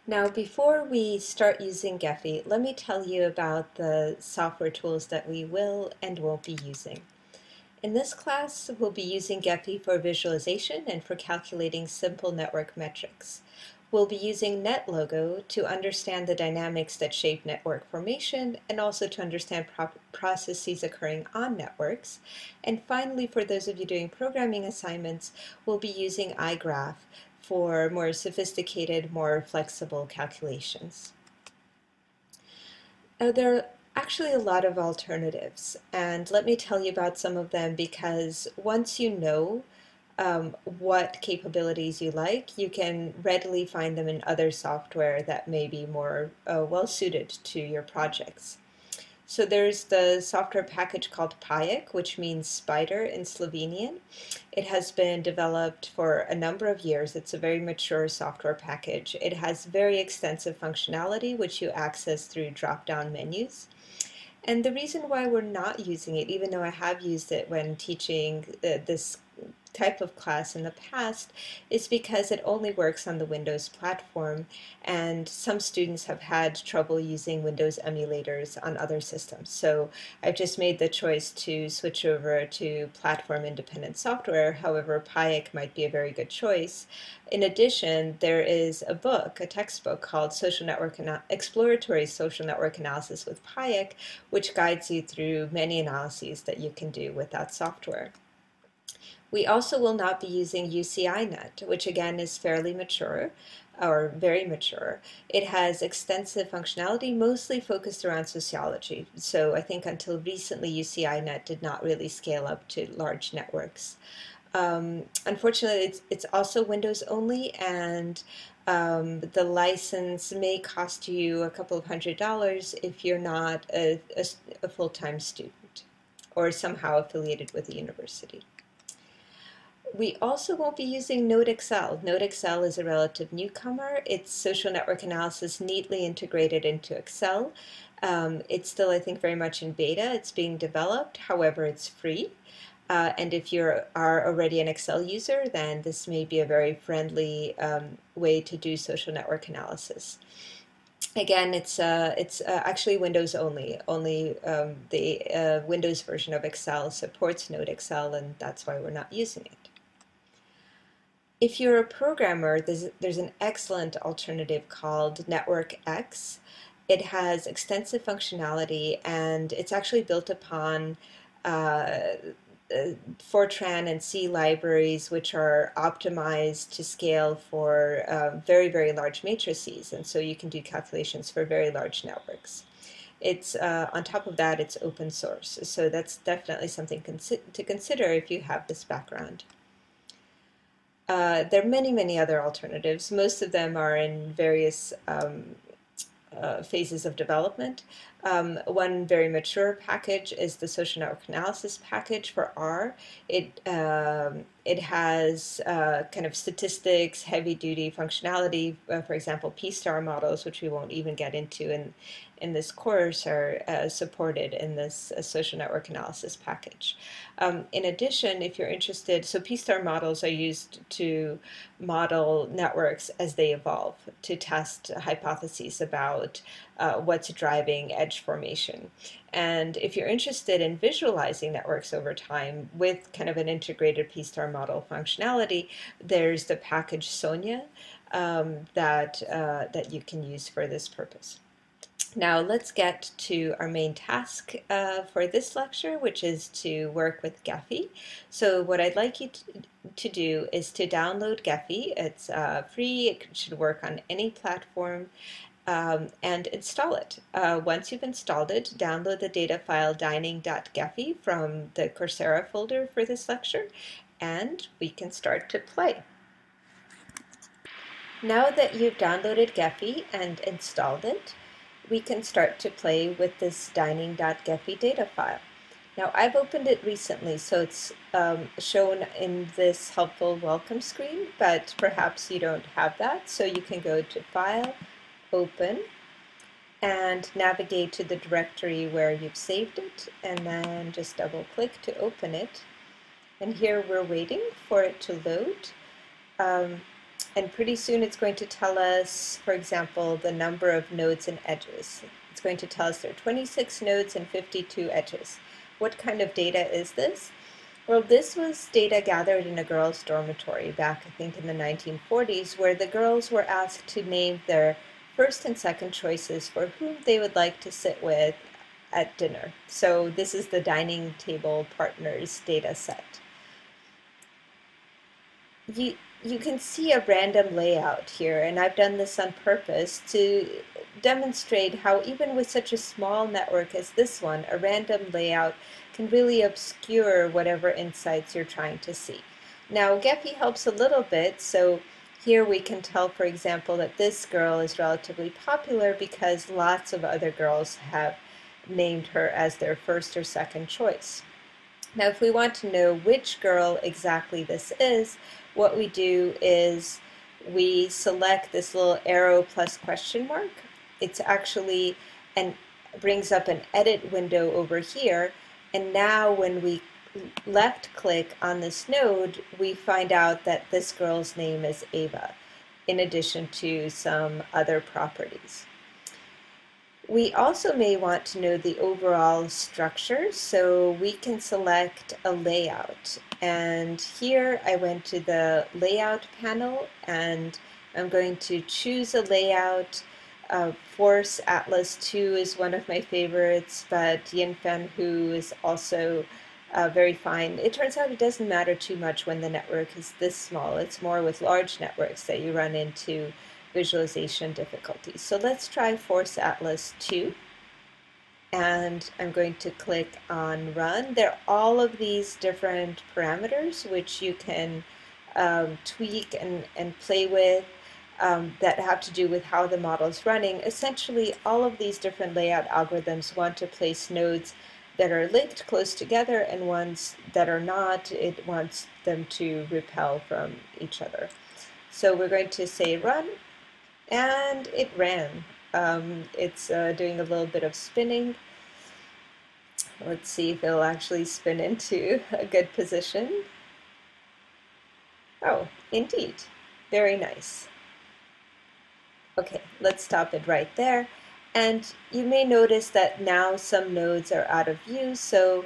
Now, before we start using Gephi, let me tell you about the software tools that we will and won't be using. In this class, we'll be using Gephi for visualization and for calculating simple network metrics. We'll be using NetLogo to understand the dynamics that shape network formation and also to understand processes occurring on networks. And finally, for those of you doing programming assignments, we'll be using iGraph for more sophisticated, more flexible calculations. There are actually a lot of alternatives, and let me tell you about some of them because once you know what capabilities you like, you can readily find them in other software that may be more well suited to your projects. So there's the software package called Pajek, which means spider in Slovenian. It has been developed for a number of years. It's a very mature software package. It has very extensive functionality, which you access through drop-down menus. And the reason why we're not using it, even though I have used it when teaching this type of class in the past, is because it only works on the Windows platform, and some students have had trouble using Windows emulators on other systems. So I've just made the choice to switch over to platform-independent software. However, Pajek might be a very good choice. In addition, there is a book, a textbook called Exploratory Social Network Analysis with Pajek, which guides you through many analyses that you can do with that software. We also will not be using UCINet, which again is fairly mature or very mature. It has extensive functionality, mostly focused around sociology. So I think until recently, UCINet did not really scale up to large networks. Unfortunately, it's also Windows only, and the license may cost you a couple of $100s if you're not a full-time student or somehow affiliated with a university. We also won't be using NodeXL. NodeXL is a relative newcomer. It's social network analysis neatly integrated into Excel. It's still, I think, very much in beta. It's being developed. However, it's free. And if you are already an Excel user, then this may be a very friendly way to do social network analysis. Again, it's actually Windows only. Only the Windows version of Excel supports NodeXL, and that's why we're not using it. If you're a programmer, there's an excellent alternative called NetworkX. It has extensive functionality, and it's actually built upon Fortran and C libraries, which are optimized to scale for very, very large matrices, and so you can do calculations for very large networks. It's on top of that, it's open source, so that's definitely something to consider if you have this background. There are many, many other alternatives. Most of them are in various phases of development. One very mature package is the social network analysis package for R. It has kind of statistics, heavy-duty functionality. For example, P-star models, which we won't even get into in this course, are supported in this social network analysis package. In addition, if you're interested, so P-star models are used to model networks as they evolve, to test hypotheses about what's driving edge formation. And if you're interested in visualizing networks over time with kind of an integrated P-star model functionality, there's the package Sonia that you can use for this purpose. Now let's get to our main task for this lecture, which is to work with Gephi. So what I'd like you to do is to download Gephi. It's free, it should work on any platform, and install it. Once you've installed it, download the data file dining.gephi from the Coursera folder for this lecture, and we can start to play. Now that you've downloaded Gephi and installed it, we can start to play with this dining.gephi data file. Now I've opened it recently, so it's shown in this helpful welcome screen, but perhaps you don't have that, so you can go to File, Open, and navigate to the directory where you've saved it, and then just double click to open it. And here we're waiting for it to load. And pretty soon it's going to tell us, for example, the number of nodes and edges. It's going to tell us there are 26 nodes and 52 edges. What kind of data is this? Well, this was data gathered in a girls' dormitory back, I think, in the 1940s, where the girls were asked to name their first and second choices for whom they would like to sit with at dinner. So this is the dining table partners data set. You can see a random layout here, and I've done this on purpose to demonstrate how even with such a small network as this one, a random layout can really obscure whatever insights you're trying to see. Now, Gephi helps a little bit, so here we can tell, for example, that this girl is relatively popular because lots of other girls have named her as their first or second choice. Now, if we want to know which girl exactly this is, what we do is we select this little arrow plus question mark. It's actually and brings up an edit window over here. And now when we left click on this node, we find out that this girl's name is Ava, in addition to some other properties. We also may want to know the overall structure, so we can select a layout. And here I went to the layout panel and I'm going to choose a layout. Force Atlas 2 is one of my favorites, but Yinfen Hu is also very fine. It turns out it doesn't matter too much when the network is this small. It's more with large networks that you run into visualization difficulties. So let's try Force Atlas 2, and I'm going to click on Run. There are all of these different parameters which you can tweak and play with that have to do with how the model is running. Essentially, all of these different layout algorithms want to place nodes that are linked close together and ones that are not. It wants them to repel from each other. So we're going to say Run. And it ran. It's doing a little bit of spinning. Let's see if it'll actually spin into a good position. Oh, indeed. Very nice. Okay, let's stop it right there. And you may notice that now some nodes are out of view, so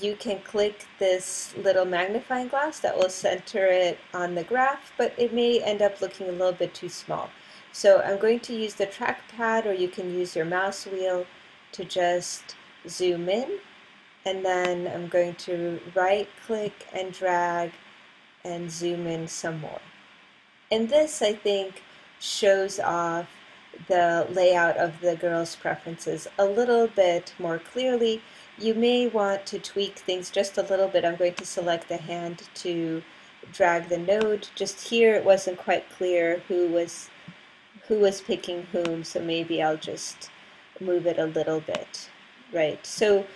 you can click this little magnifying glass that will center it on the graph, but it may end up looking a little bit too small. So I'm going to use the trackpad, or you can use your mouse wheel to just zoom in, and then I'm going to right click and drag and zoom in some more. And this, I think, shows off the layout of the girls' preferences a little bit more clearly. You may want to tweak things just a little bit. I'm going to select the hand to drag the node. Just here it wasn't quite clear who was picking whom, so maybe I'll just move it a little bit, right? So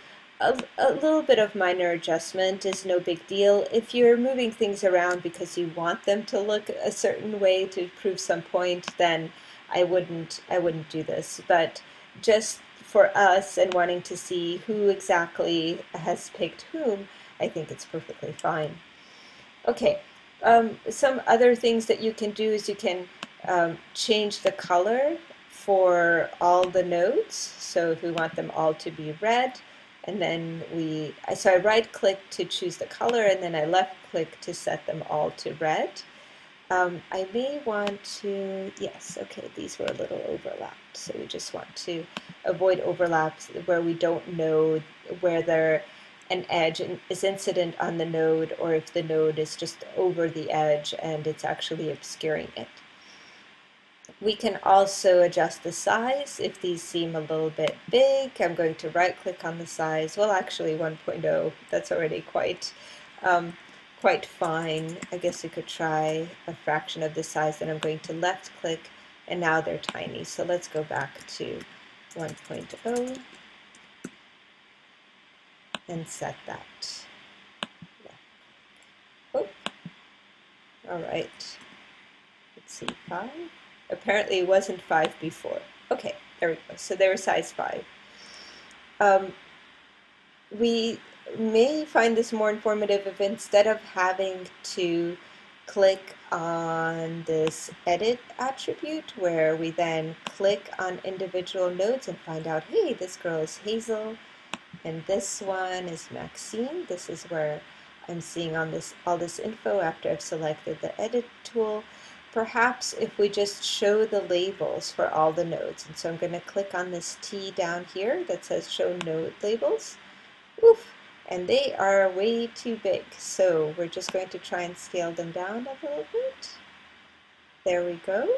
a little bit of minor adjustment is no big deal. If you're moving things around because you want them to look a certain way to prove some point, then I wouldn't do this. But just for us and wanting to see who exactly has picked whom, I think it's perfectly fine. Okay, some other things that you can do is you can change the color for all the nodes. So if we want them all to be red, and then so I right click to choose the color, and then I left click to set them all to red. I may want to, yes, okay, these were a little overlapped, so we just want to avoid overlaps where we don't know whether an edge is incident on the node or if the node is just over the edge and it's actually obscuring it. We can also adjust the size if these seem a little bit big. I'm going to right click on the size. Well, actually 1.0, that's already quite fine. I guess you could try a fraction of the size. Then I'm going to left click, and now they're tiny. So let's go back to 1.0 and set that. Oh, all right. Let's see, 5. Apparently it wasn't 5 before. Okay, there we go. So they were size 5. We may find this more informative if instead of having to click on this edit attribute where we then click on individual nodes and find out, hey, this girl is Hazel and this one is Maxine. This is where I'm seeing on this all this info after I've selected the edit tool. Perhaps if we just show the labels for all the nodes, and so I'm going to click on this T down here that says show node labels. Oof, and they are way too big, so we're just going to try and scale them down a little bit. There we go.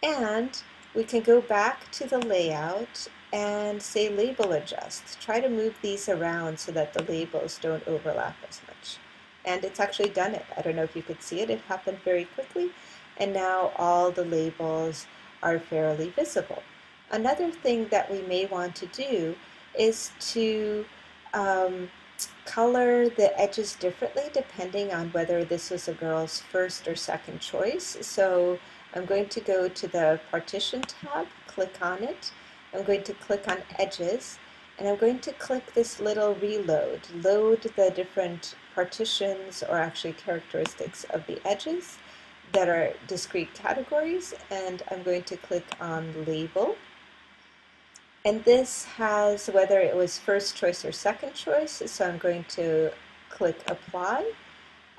And we can go back to the layout and say label adjust. Try to move these around so that the labels don't overlap as much. And it's actually done it. I don't know if you could see it. It happened very quickly. And now all the labels are fairly visible. Another thing that we may want to do is to color the edges differently depending on whether this was a girl's first or second choice. So I'm going to go to the partition tab, click on it. I'm going to click on edges, and I'm going to click this little reload, load the different partitions or actually characteristics of the edges that are discrete categories, and I'm going to click on label. And this has whether it was first choice or second choice, so I'm going to click apply.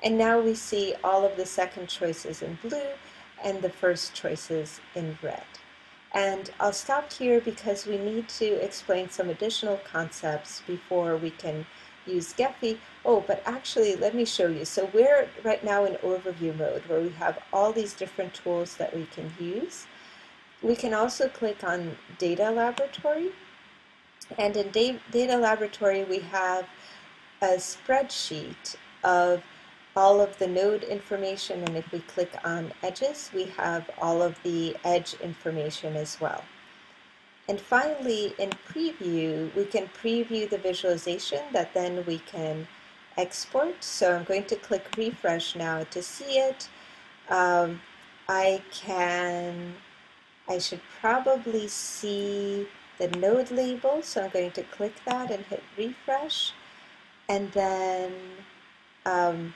And now we see all of the second choices in blue and the first choices in red. And I'll stop here because we need to explain some additional concepts before we can use Gephi. Oh, but actually let me show you. So we're right now in overview mode where we have all these different tools that we can use. We can also click on Data Laboratory, and in Data Laboratory we have a spreadsheet of all of the node information, and if we click on edges we have all of the edge information as well. And finally, in preview, we can preview the visualization that then we can export. So I'm going to click refresh now to see it. I should probably see the node label, so I'm going to click that and hit refresh. And then I'm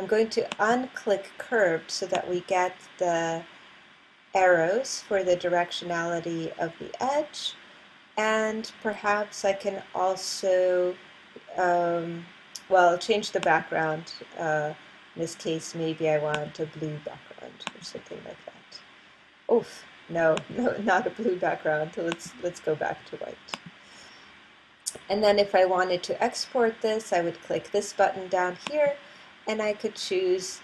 going to unclick curved so that we get the arrows for the directionality of the edge. And perhaps I can also, change the background. In this case, maybe I want a blue background or something like that. Oof. No, not a blue background. Let's go back to white. And then if I wanted to export this, I would click this button down here, and I could choose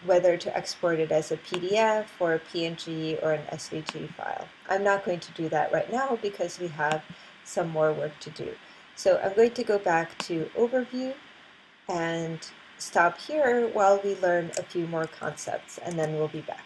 whether to export it as a PDF or a PNG or an SVG file. I'm not going to do that right now because we have some more work to do. So I'm going to go back to Overview and stop here while we learn a few more concepts, and then we'll be back.